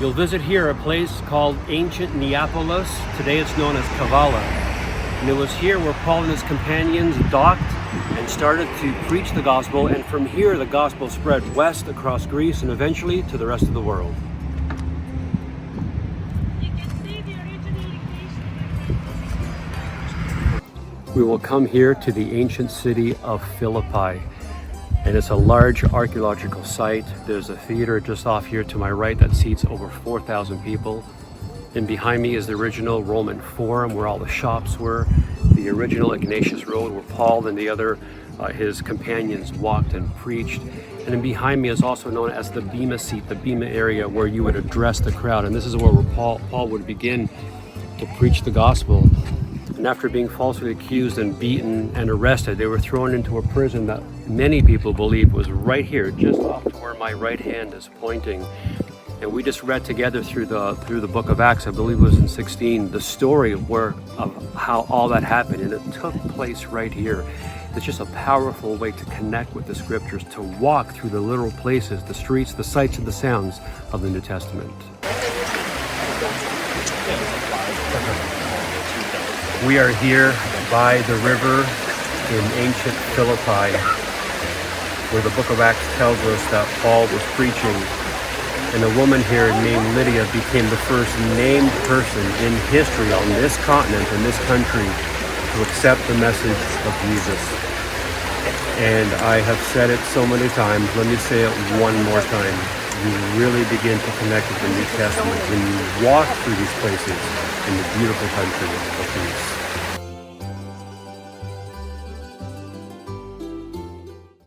You'll visit here a place called ancient Neapolis. Today it's known as Kavala. And it was here where Paul and his companions docked and started to preach the gospel, and from here the gospel spread west across Greece and eventually to the rest of the world. You can see the original location. We will come here to the ancient city of Philippi, and it's a large archaeological site. There's a theater just off here to my right that seats over 4,000 people. And behind me is the original Roman Forum where all the shops were, the original Ignatius Road where Paul and the other his companions walked and preached. And then behind me is also known as the Bema seat, the Bema area where you would address the crowd. And this is where Paul would begin to preach the gospel. And after being falsely accused and beaten and arrested, they were thrown into a prison that many people believe was right here, just off to where my right hand is pointing. And we just read together through the book of Acts, I believe it was in 16, the story of how all that happened, and it took place right here. It's just a powerful way to connect with the scriptures, to walk through the literal places, the streets, the sights, and the sounds of the New Testament. We are here by the river in ancient Philippi, where the book of Acts tells us that Paul was preaching. And a woman here named Lydia became the first named person in history on this continent, in this country, to accept the message of Jesus. And I have said it so many times, let me say it one more time. You really begin to connect with the New Testament when you walk through these places in the beautiful country of Greece.